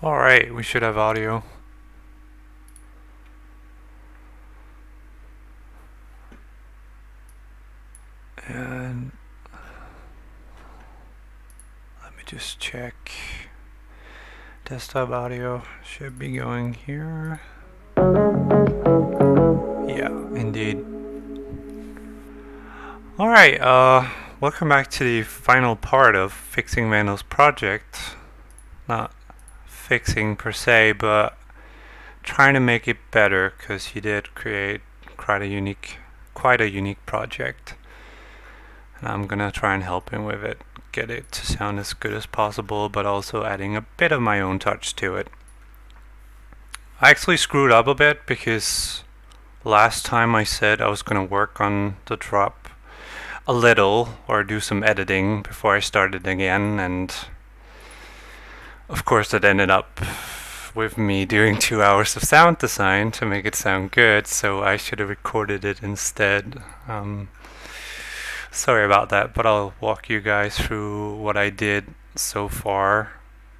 Alright, we should have audio. And let me just check. Desktop audio should be going here. Yeah, indeed. Alright, welcome back to the final part of fixing Vandal's project. Not fixing per se, but trying to make it better, because he did create quite a unique project. And I'm gonna try and help him with it, get it to sound as good as possible, but also adding a bit of my own touch to it. I actually screwed up a bit because last time I said I was gonna work on the drop a little or do some editing before I started again, and of course that ended up with me doing 2 hours of sound design to make it sound good, so I should have recorded it instead. Sorry about that, but I'll walk you guys through what I did so far,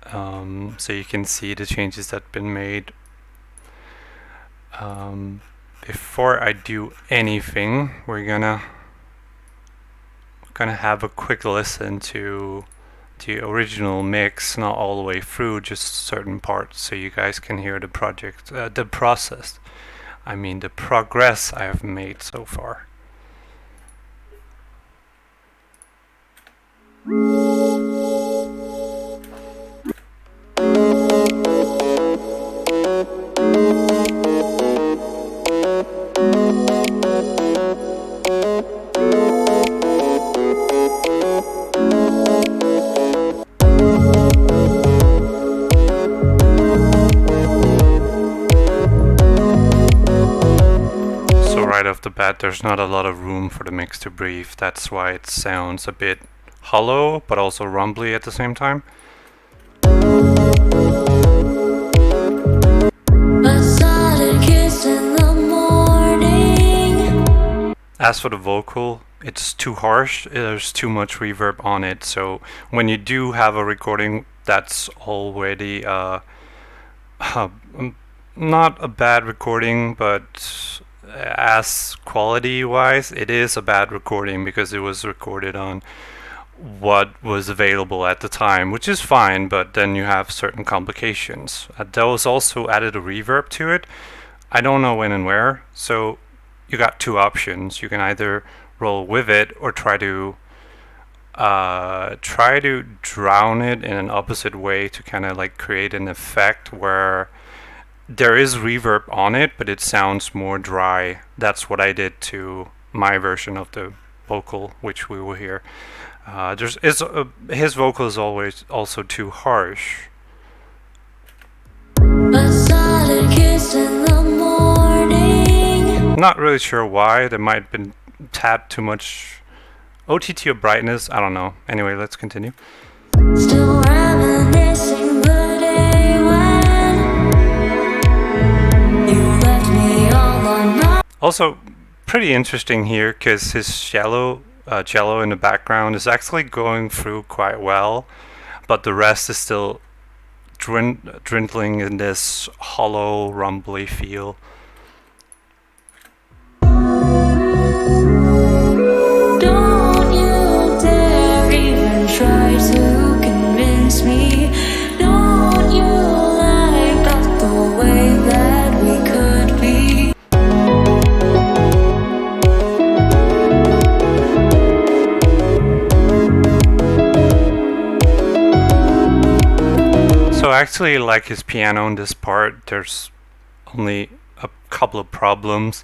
so you can see the changes that have been made. Before I do anything, we're gonna have a quick listen to the original mix, not all the way through, just certain parts, so you guys can hear the progress I have made so far. Right off the bat, there's not a lot of room for the mix to breathe. That's why it sounds a bit hollow, but also rumbly at the same time. As for the vocal, it's too harsh. There's too much reverb on it. So when you do have a recording that's already not a bad recording, but as quality wise, it is a bad recording because it was recorded on what was available at the time, which is fine, but then you have certain complications. Those also added a reverb to it. I don't know when and where, so you got two options. You can either roll with it or try to drown it in an opposite way to kind of like create an effect where there is reverb on it, but it sounds more dry. That's what I did to my version of the vocal, which we will hear. His vocal is always also too harsh. Not really sure why. There might have been tapped too much OTT or brightness. I don't know. Anyway, let's continue. Still reminiscing the day when you left me all alone. Also, pretty interesting here because his cello in the background is actually going through quite well, but the rest is still dwindling in this hollow, rumbly feel. Don't you dare even try to convince me. Don't you like us the way that we could be? So I actually like his piano in this part. There's only a couple of problems.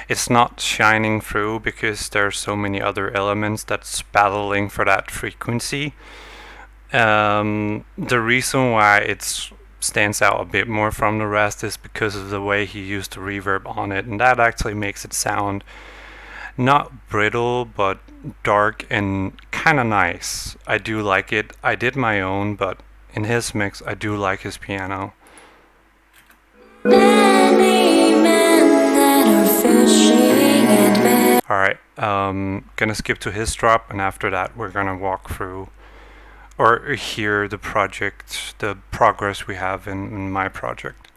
It's not shining through because there's so many other elements that's battling for that frequency. The reason why it stands out a bit more from the rest is because of the way he used the reverb on it, and that actually makes it sound not brittle but dark and kind of nice. I do like it. I did my own, but in his mix I do like his piano. Alright, gonna skip to his drop, and after that we're gonna walk through or hear the project, the progress we have in my project.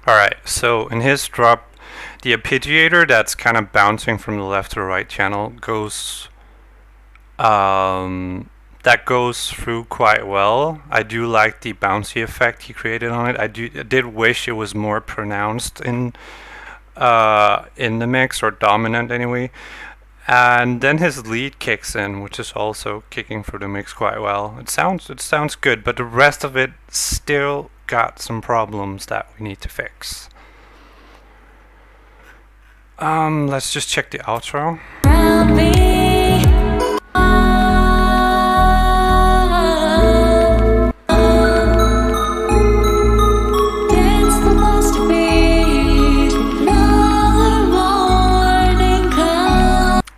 Alright, so in his drop, the arpeggiator that's kind of bouncing from the left to the right channel goes that goes through quite well. I do like the bouncy effect he created on it. I did wish it was more pronounced in the mix, or dominant anyway. And then his lead kicks in, which is also kicking through the mix quite well. It sounds good, but the rest of it still got some problems that we need to fix. Let's just check the outro.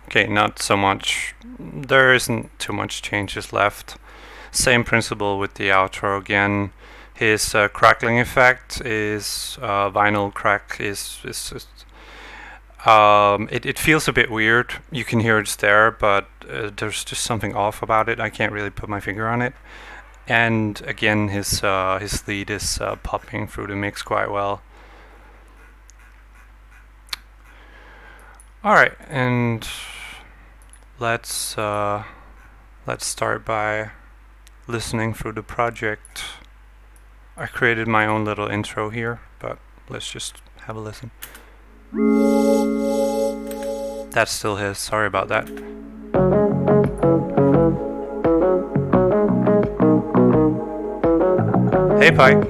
Okay, not so much. There isn't too much changes left. Same principle with the outro again. His crackling effect is vinyl crack is it feels a bit weird. You can hear it's there, but there's just something off about it. I can't really put my finger on it. And again, his lead is popping through the mix quite well. All right, and let's start by listening through the project. I created my own little intro here, but let's just have a listen. That's still his, sorry about that. Hey Pike.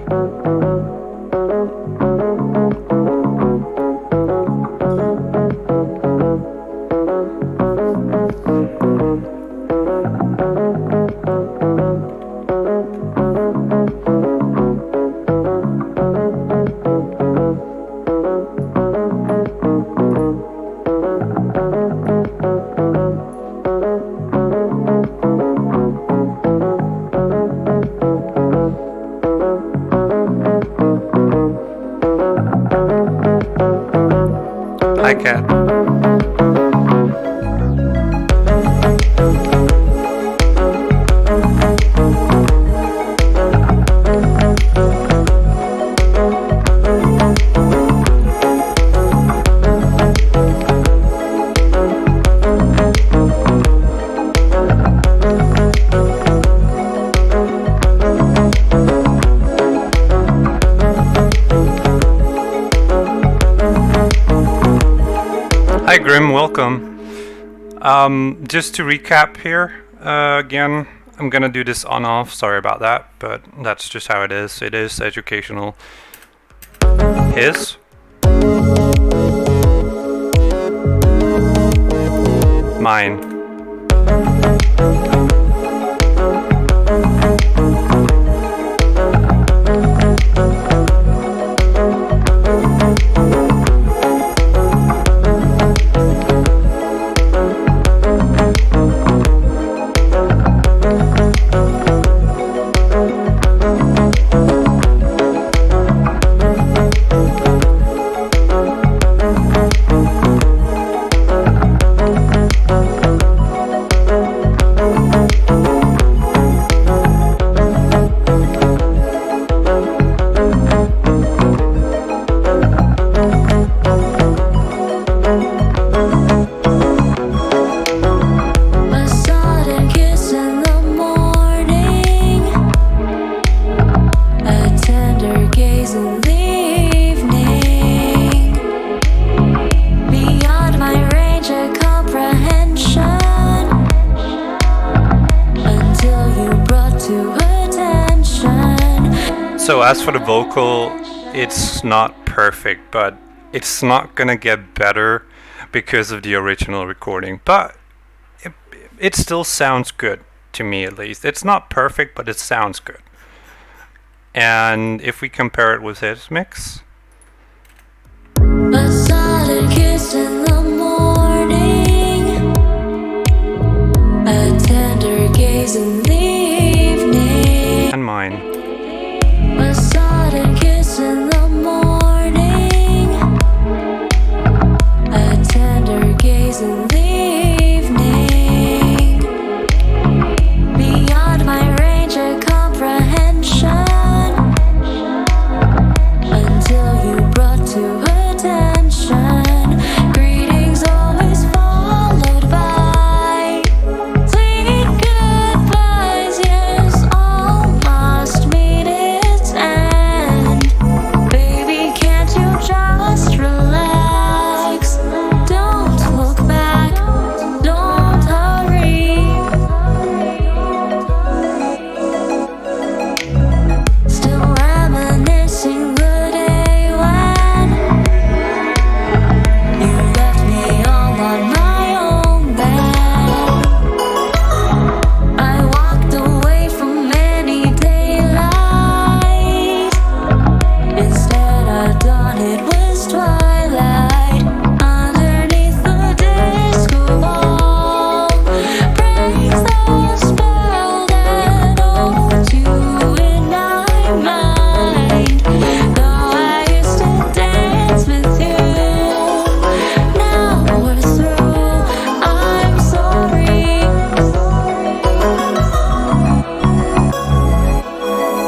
Aly Cat. Hi Grim, welcome. Just to recap here, again, I'm gonna do this on-off, sorry about that, but that's just how it is. It is educational. His. Mine. So as for the vocal, it's not perfect, but it's not gonna get better because of the original recording. But it still sounds good to me, at least. It's not perfect, but it sounds good. And if we compare it with his mix, a sudden kiss in the morning, a tender gaze in the evening, and mine, a sudden kiss in the morning, a tender gaze in the evening, beyond my range of comprehension, until you brought to attention. Greetings always followed by sweet goodbyes. Yes, all must meet its end. Baby, can't you just relax? Don't look back, don't hurry. Still reminiscing the day when you left me all on my own bed. I walked away from any daylight. Instead at dawn it was twilight. Underneath the disco ball breaks the spell that holds you in my mind. Though I used to dance with you, now we're through. I'm sorry.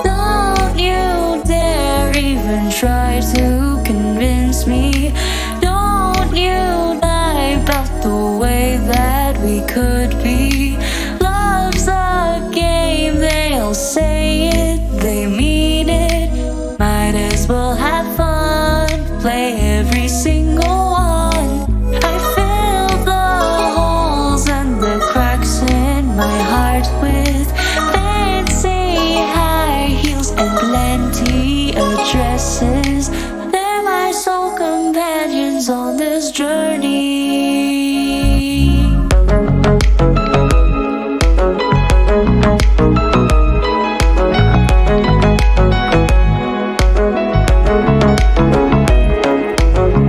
Don't you dare even try to convince me. Don't you lie about the way that we could be. Love's a game, they'll say it, they mean it. Might as well have fun, play every single one. I filled the holes and the cracks in my heart with fancy high heels and plenty of dresses. They're my sole companions on this journey.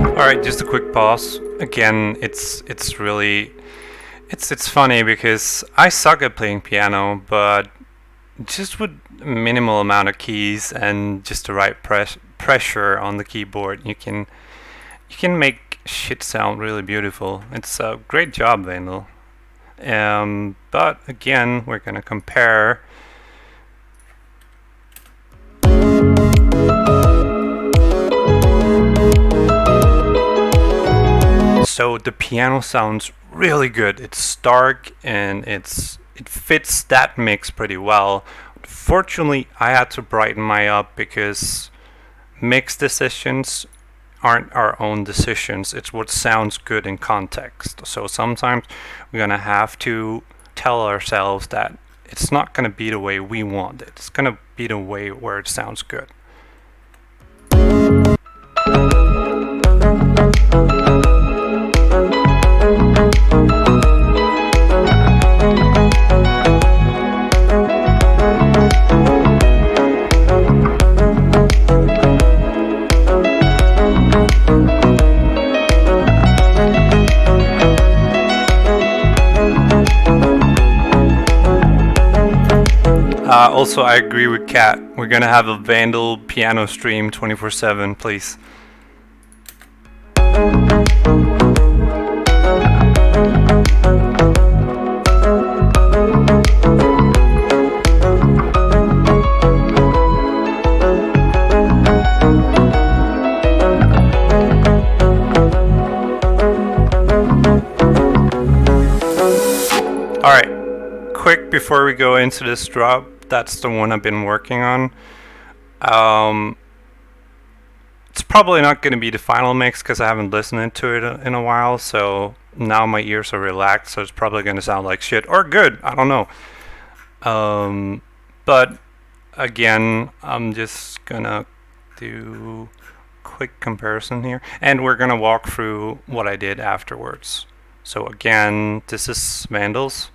Alright, just a quick pause. Again, it's funny because I suck at playing piano, but just with minimal amount of keys and just the right pressure on the keyboard, you can make shit sound really beautiful. It's a great job, Vandal. But again, we're gonna compare. So the piano sounds really good. It's stark and it fits that mix pretty well. Fortunately, I had to brighten my up because mix decisions aren't our own decisions. It's what sounds good in context. So sometimes we're gonna have to tell ourselves that it's not gonna be the way we want it. It's gonna be the way where it sounds good. Also, I agree with Cat. We're gonna have a Vandal piano stream 24/7, please. Alright, quick before we go into this drop. That's the one I've been working on. It's probably not going to be the final mix because I haven't listened to it in a while, so now my ears are relaxed, so it's probably going to sound like shit or good, I don't know. But again, I'm just gonna do a quick comparison here, and we're gonna walk through what I did afterwards. So again, this is Vandals.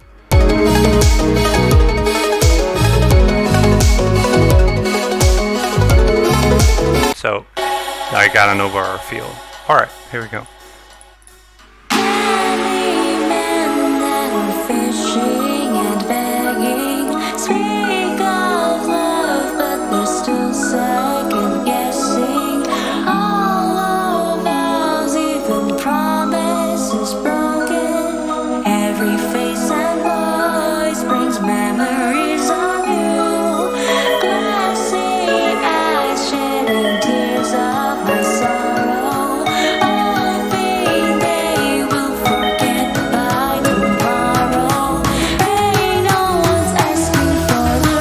got an overall feel. Alright, here we go. Many men that are fishing and begging speak of love, but they're still second guessing. All of vows, even promise is broken. Every face and voice brings memories of you. Glassy eyes shedding tears of my sorrow. Hoping they will forget by tomorrow. Hey, no one's asking for the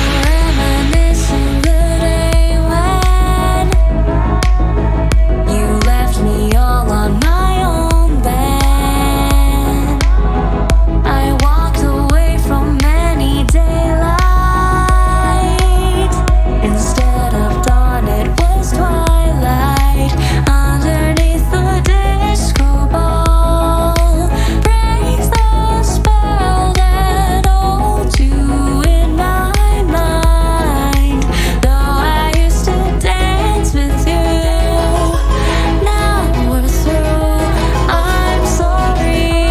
reminiscing the day when you left me all on my own then. I walked away from any daylight. Instead of dawn, it was twilight. Underneath the disco ball breaks the spell that holds you in my mind. Though I used to dance with you, now we're through. I'm sorry.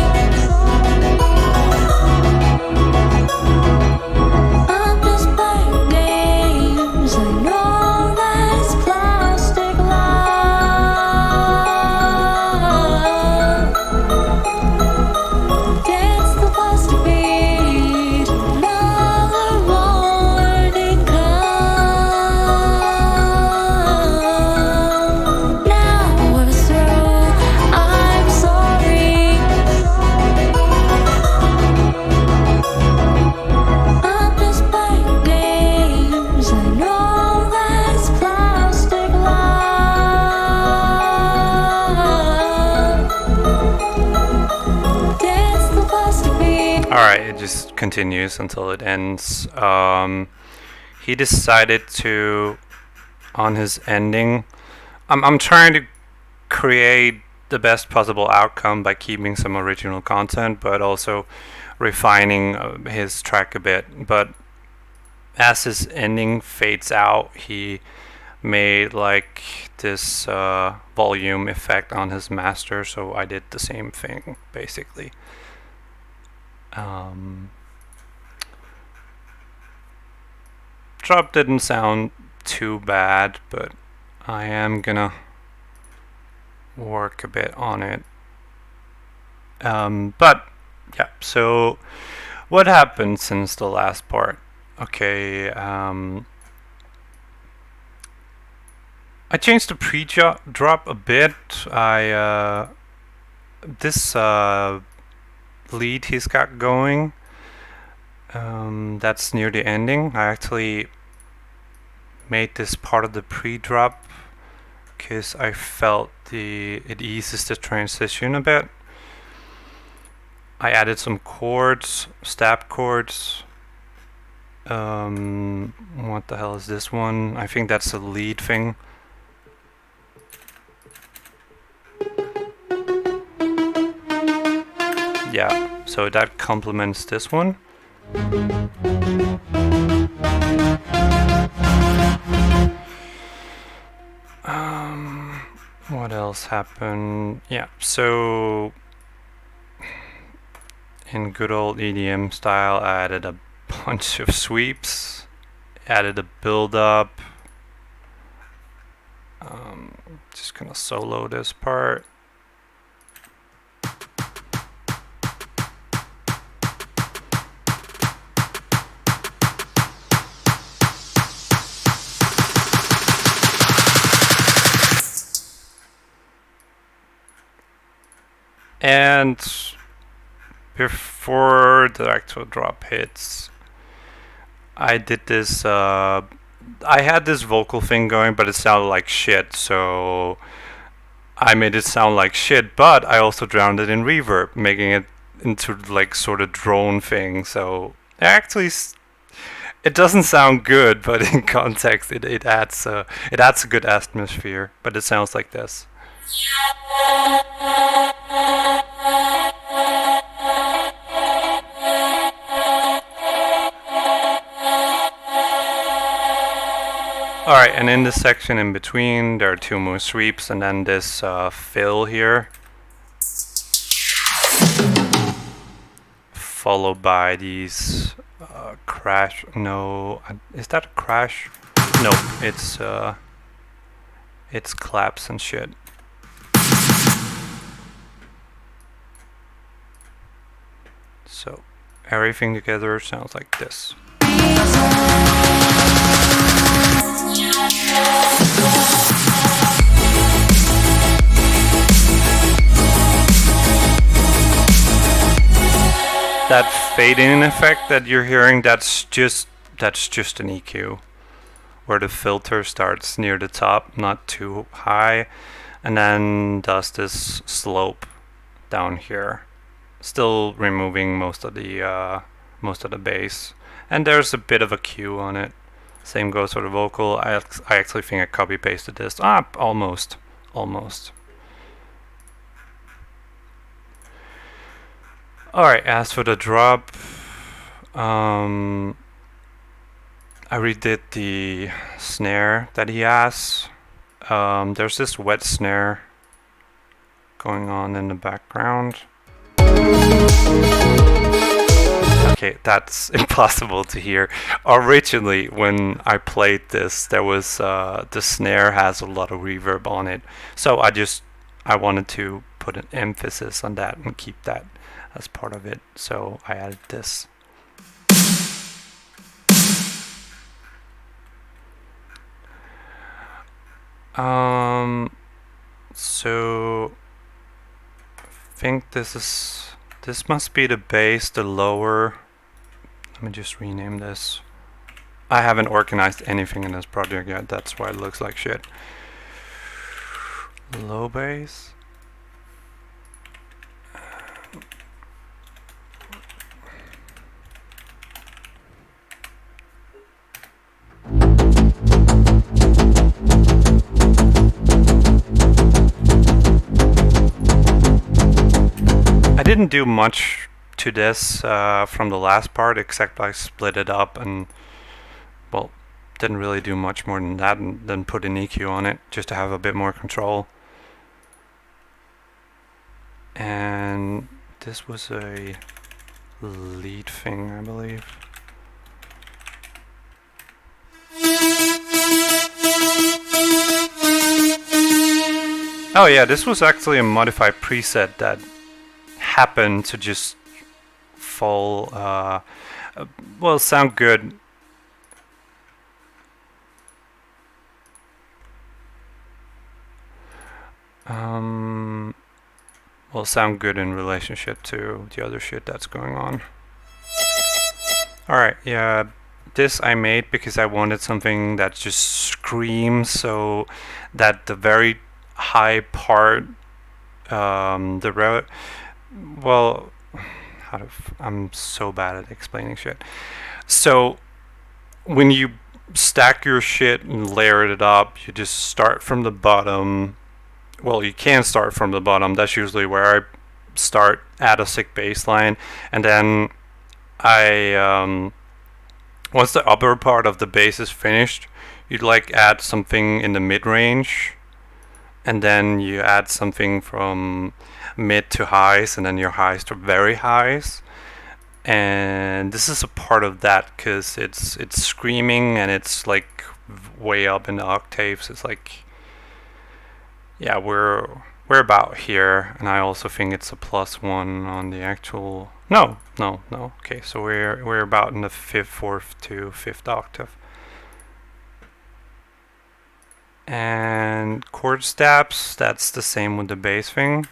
I'm just playing games. I know that's plastic love. Dance the plastic beat. Another morning come. Now we're through. I'm sorry. I'm just playing games. I know that's plastic love. Dance the plastic beat. Alright, it just continues until it ends. He decided to, on his ending, I'm trying to create the best possible outcome by keeping some original content, but also refining his track a bit. But as his ending fades out, he made like this volume effect on his master, so I did the same thing basically. Drop didn't sound too bad, but I am gonna work a bit on it. But yeah, so what happened since the last part? Okay, I changed the pre-drop a bit. This lead he's got going, that's near the ending. I actually made this part of the pre-drop because I felt it eases the transition a bit. I added some chords, stab chords. What the hell is this one? I think that's the lead thing. Yeah, so that complements this one. What else happened? Yeah, so in good old EDM style, I added a bunch of sweeps, added a build up. Just gonna solo this part. And before the actual drop hits, I did this. I had this vocal thing going, but it sounded like shit, so I made it sound like shit, but I also drowned it in reverb, making it into like sort of drone thing. So actually, it doesn't sound good, but in context, it adds a good atmosphere. But it sounds like this. Alright, and in this section in between, there are 2 more sweeps, and then this fill here, followed by these crash. No, is that a crash? No, it's claps and shit. So everything together sounds like this. That fade-in effect that you're hearing, that's just an EQ, where the filter starts near the top, not too high, and then does this slope down here, still removing most of the bass, and there's a bit of a Q on it. Same goes for the vocal. I actually think I copy pasted this. Almost. Alright, as for the drop, I redid the snare that he has. There's this wet snare going on in the background. Okay, that's impossible to hear. Originally, when I played this, there was the snare has a lot of reverb on it, so I wanted to put an emphasis on that and keep that as part of it, so I added this. So I think this must be the bass, the lower. Let me just rename this. I haven't organized anything in this project yet, that's why it looks like shit. Low bass. I didn't do much to this from the last part, except I split it up and, well, didn't really do much more than that, and then put an EQ on it just to have a bit more control. And this was a lead thing, I believe. Oh yeah, this was actually a modified preset that happened to just fall, well, sound good. Well, sound good in relationship to the other shit that's going on. Alright, yeah, this I made because I wanted something that just screams, so that the very high part, well, I'm so bad at explaining shit. So when you stack your shit and layer it up, you just start from the bottom. Well, you can start from the bottom. That's usually where I start, add a sick bass line, and then once the upper part of the bass is finished, you'd like add something in the mid-range, and then you add something from mid to highs, and then your highs to very highs. And this is a part of that because it's screaming and it's like way up in the octaves. It's like, yeah, we're about here, and I also think it's a +1 on the actual. No. Okay, so we're about in the 4th to 5th octave. And chord stabs, that's the same with the bass thing.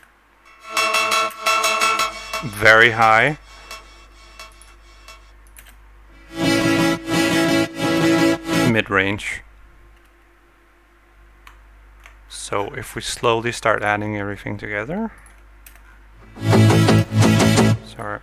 very high. Mid-range. So if we slowly start adding everything together. Sorry.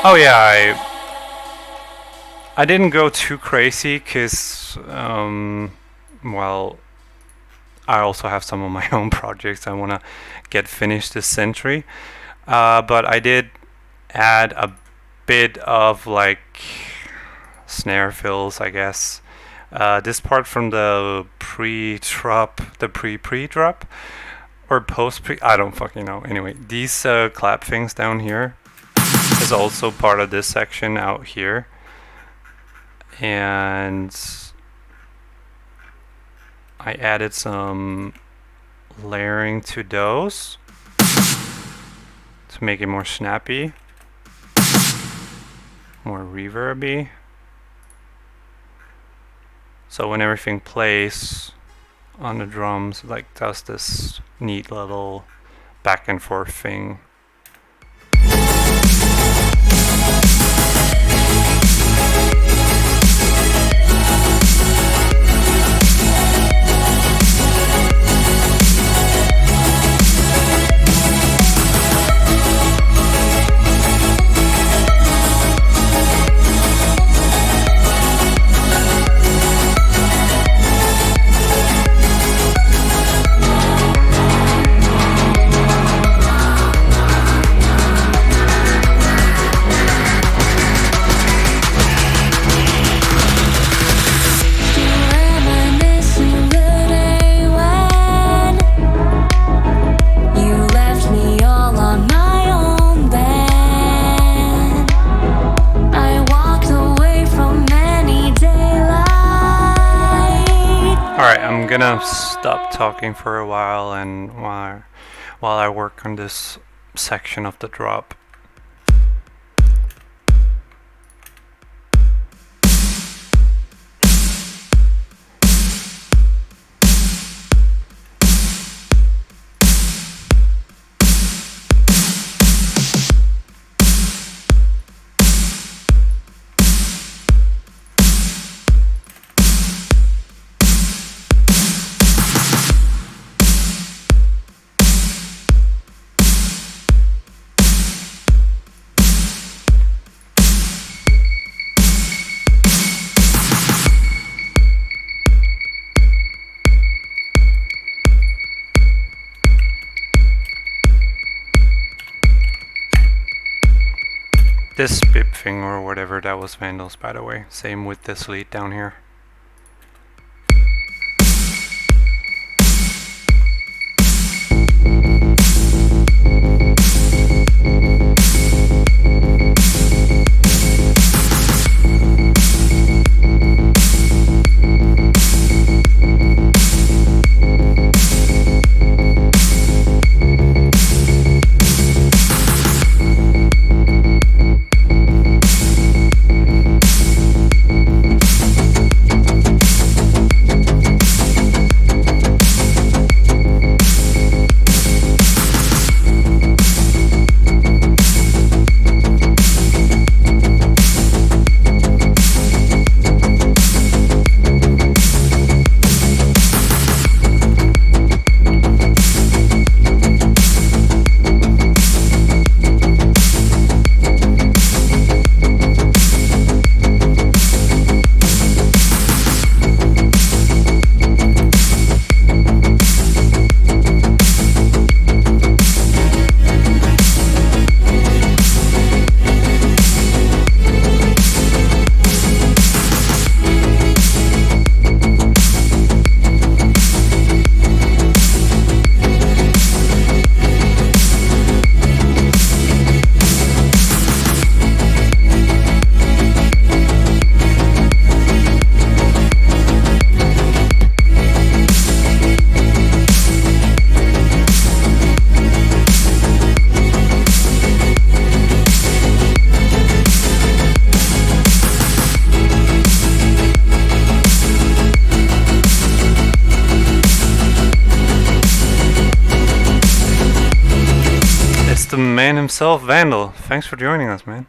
Oh yeah, I didn't go too crazy because, well, I also have some of my own projects I want to get finished this century. But I did add a bit of like snare fills, I guess. This part from the pre-drop, the pre-drop, or post-pre, I don't fucking know. Anyway, these clap things down here is also part of this section out here, and I added some layering to those to make it more snappy, more reverby, so when everything plays on the drums, it like does this neat little back and forth thing. I'm gonna stop talking for a while and while I work on this section of the drop. This bip thing or whatever, that was Vandal's, by the way. Same with this lead down here. the man himself, Vandal. Thanks for joining us, man.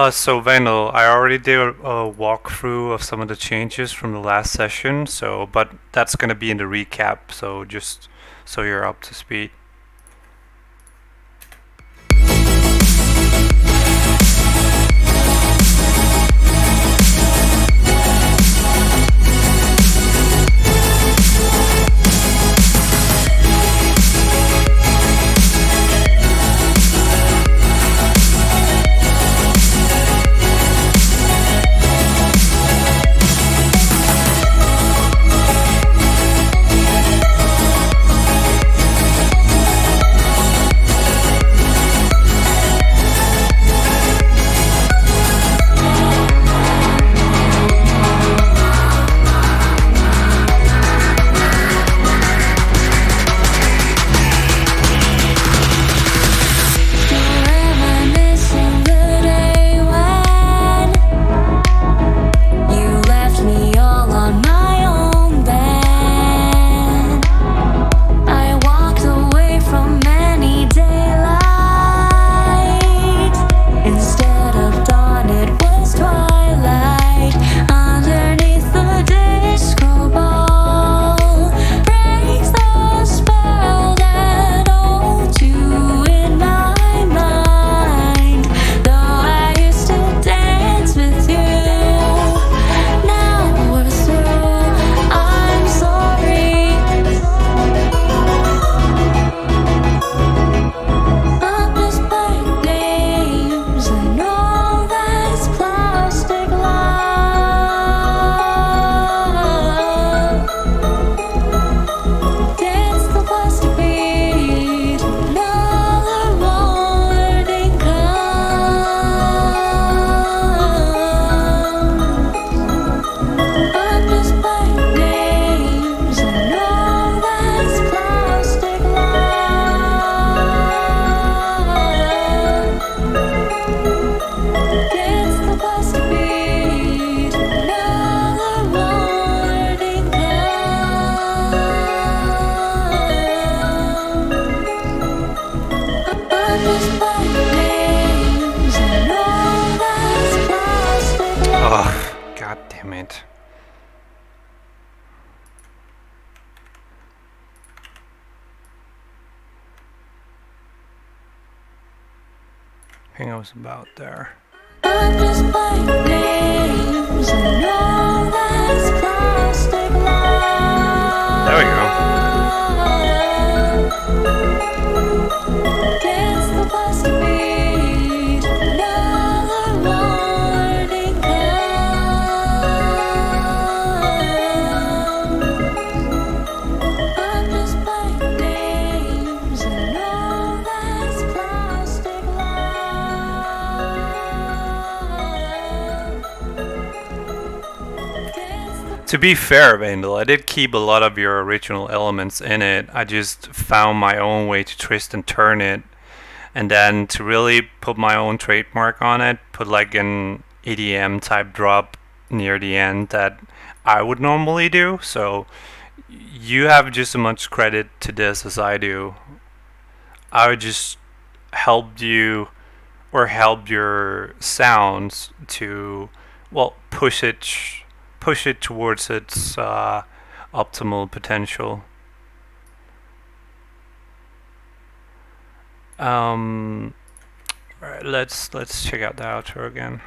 So Vandal, I already did a walkthrough of some of the changes from the last session, but that's gonna be in the recap, so just so you're up to speed. I think I was about there. There we go. To be fair, Vandal, I did keep a lot of your original elements in it. I just found my own way to twist and turn it, and then to really put my own trademark on it, put like an EDM type drop near the end that I would normally do. So you have just as much credit to this as I do. I would just helped you or help your sounds to, well, push it towards its optimal potential. All right, let's check out the outro again.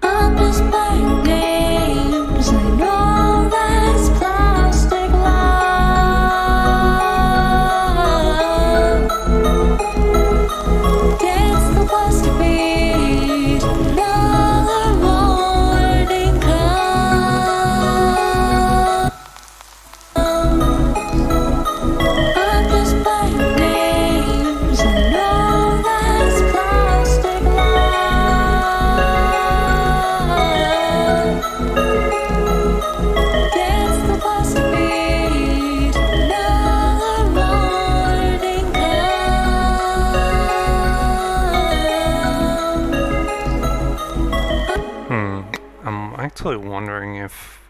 I'm just playing games. I know that's plastic love. Dance the plastic beat. Another morning comes. I'm just playing games. I know that's plastic love. Dance the plastic beat. Another morning comes. I'm actually wondering if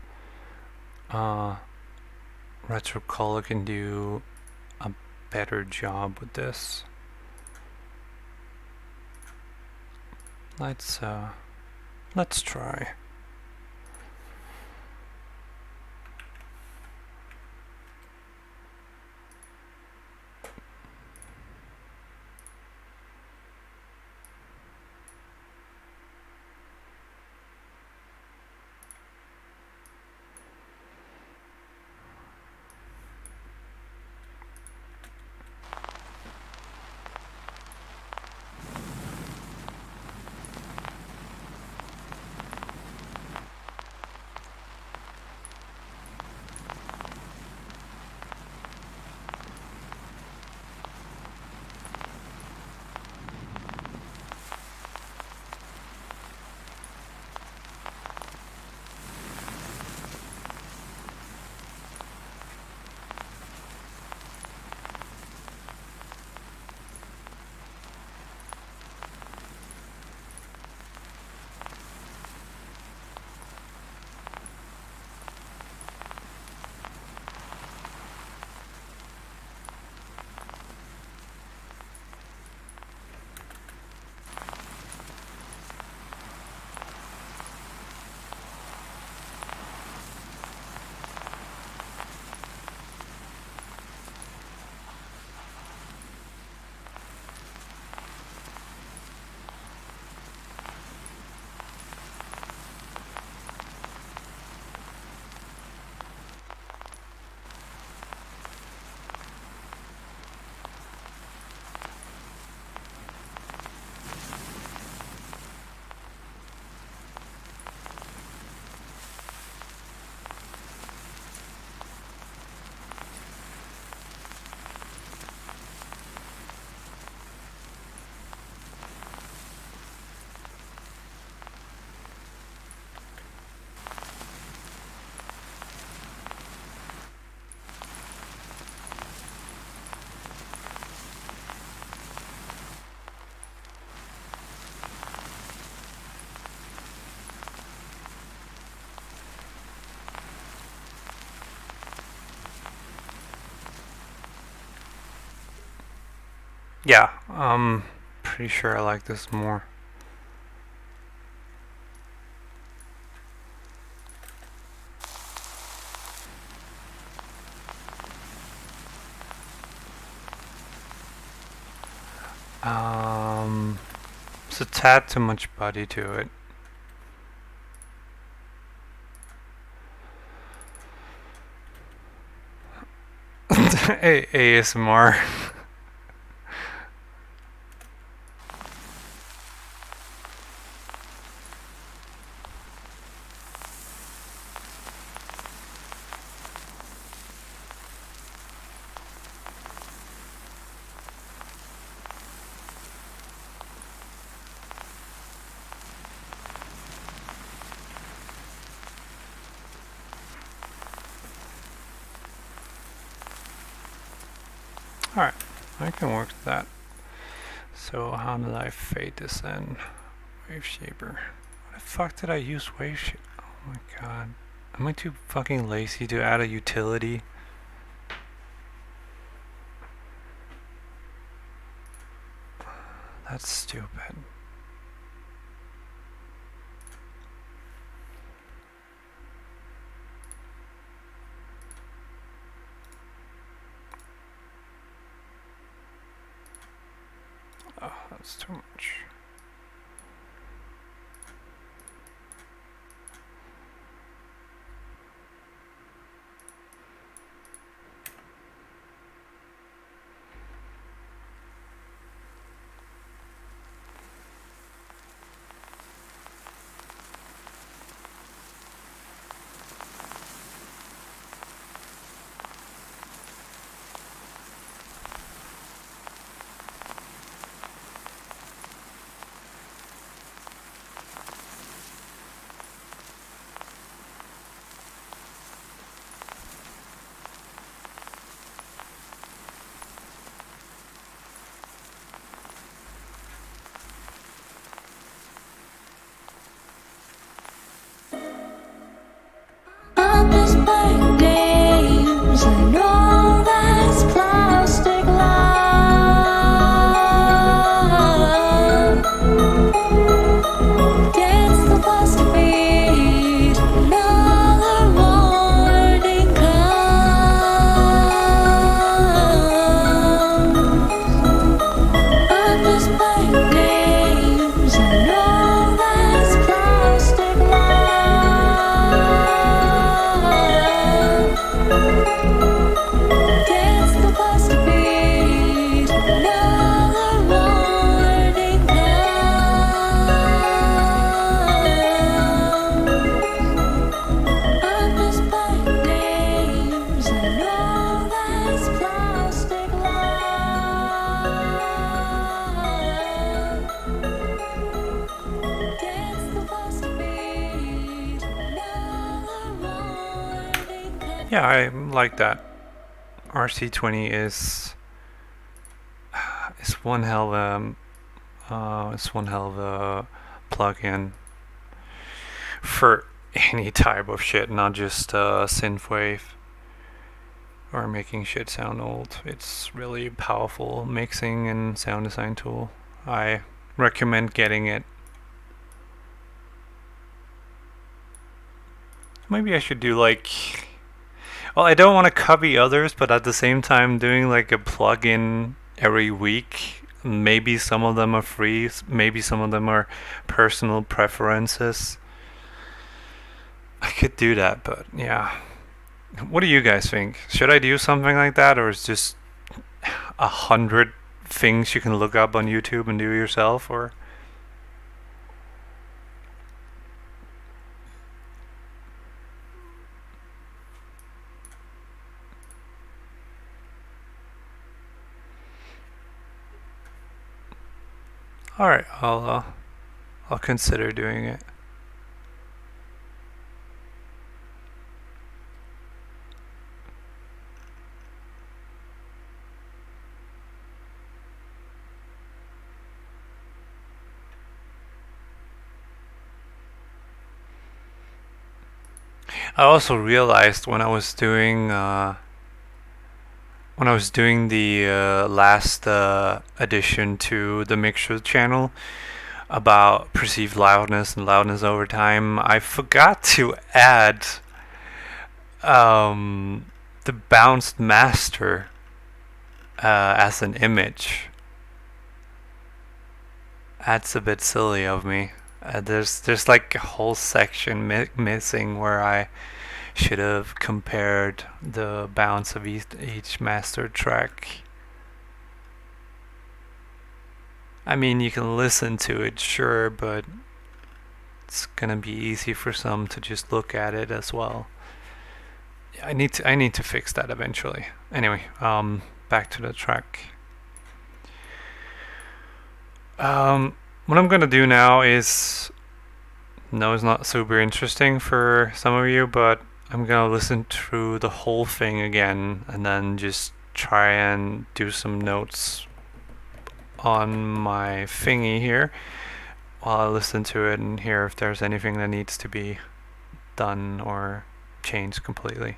Retrocolor can do a better job with this. Let's try. Yeah, pretty sure I like this more. It's a tad too much body to it. ASMR. Alright, I can work with that. So how did I fade this in? Wave shaper. What the fuck did I use wave shaper? Oh my god. Am I too fucking lazy to add a utility? That's stupid. It's too much. I'm just playing games. I know that's plastic love. Gets the plastic beat. Another morning comes. I'm just playing games. I know that's plastic love. Gets the plastic beat. Another morning comes. I'm just playing games. I know that's plastic love. Gets the plastic beat. Another morning comes. Yeah, I like that. RC20 is one hell of it's one hell of a plugin for any type of shit, not just synthwave or making shit sound old. It's really powerful mixing and sound design tool. I recommend getting it. Maybe I should do like, well, I don't want to copy others, but at the same time doing like a plugin every week. Maybe some of them are free, maybe some of them are personal preferences. I could do that, but yeah. What do you guys think? Should I do something like that, or is just 100 things you can look up on YouTube and do yourself, or? All right, I'll consider doing it. I also realized when I was doing the last addition to the mixture channel about perceived loudness and loudness over time, I forgot to add the bounced master as an image. That's a bit silly of me. There's like a whole section missing where I should have compared the bounce of each master track. I mean, you can listen to it, sure, but it's gonna be easy for some to just look at it as well. I need to fix that eventually. Anyway, back to the track. What I'm gonna do now is, no, it's not super interesting for some of you, but I'm gonna listen through the whole thing again and then just try and do some notes on my thingy here while I listen to it and hear if there's anything that needs to be done or changed completely.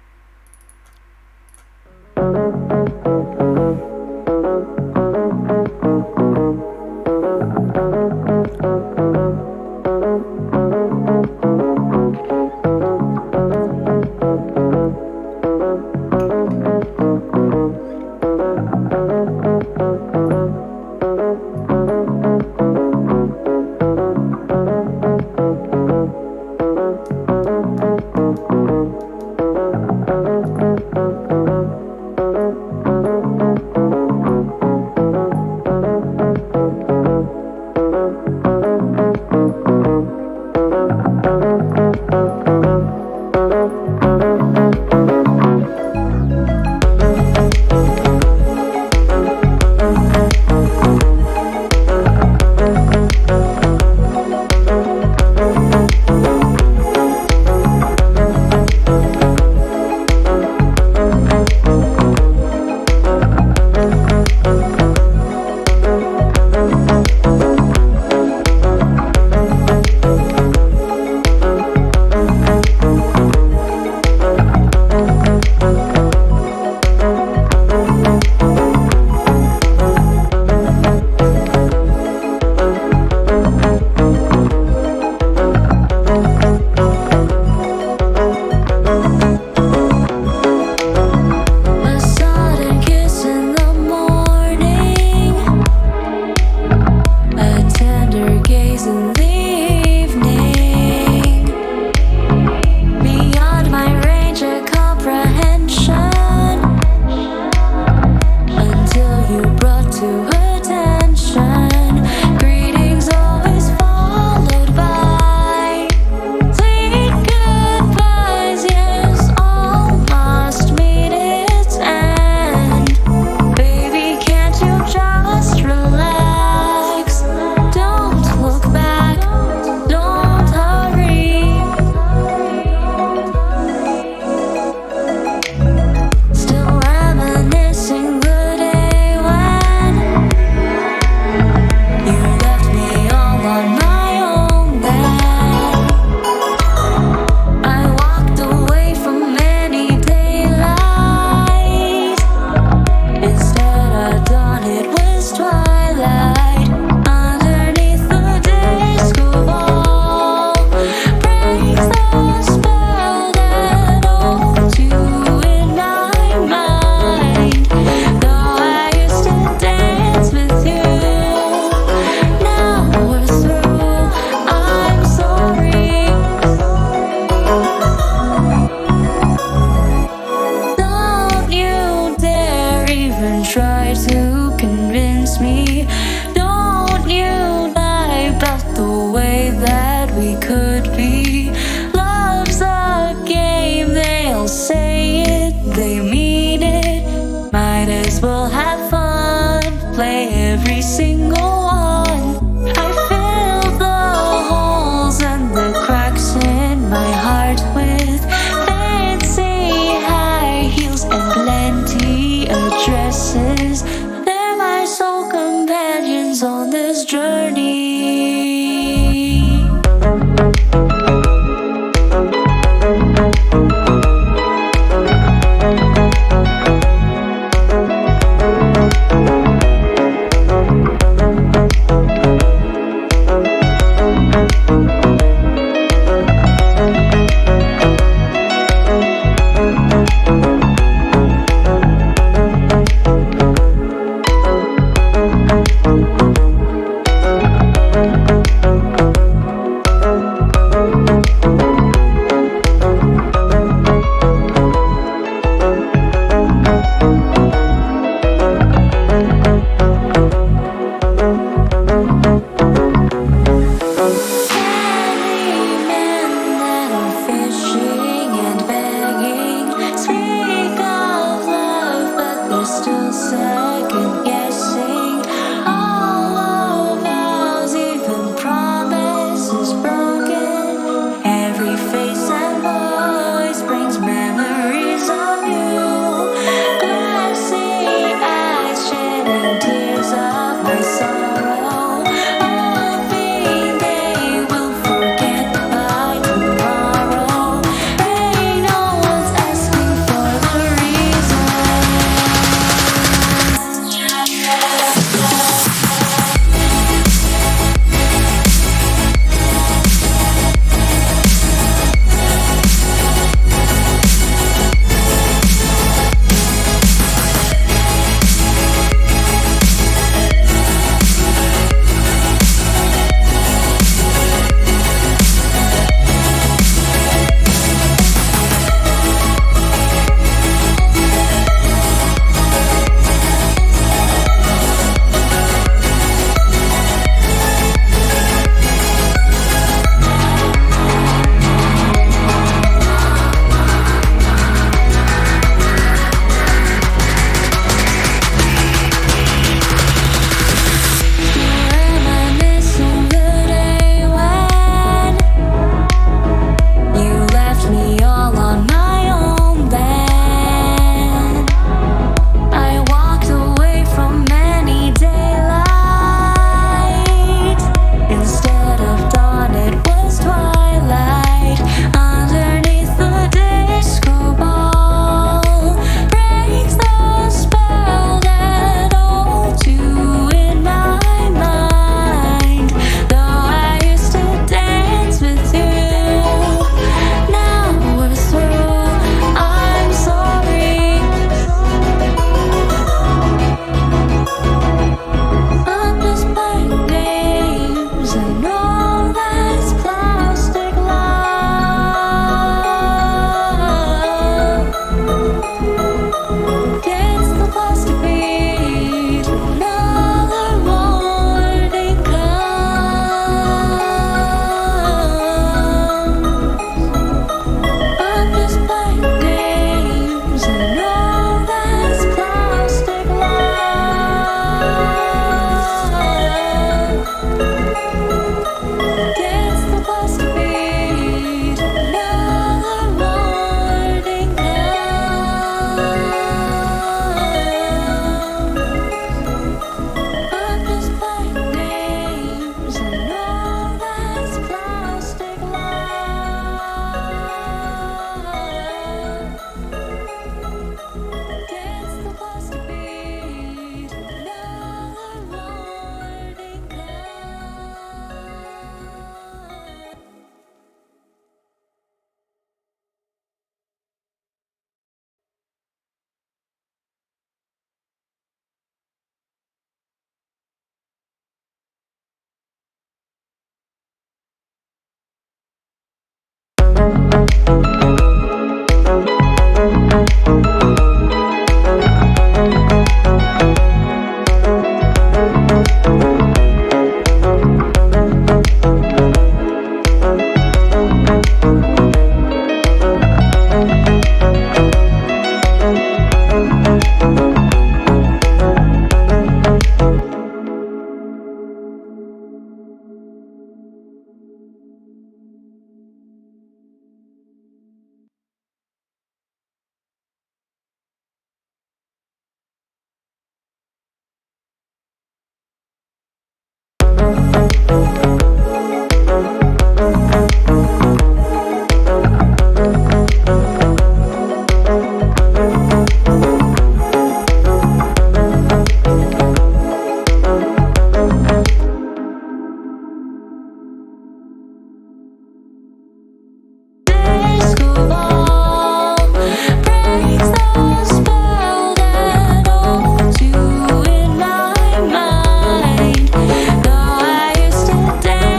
Though I used to dance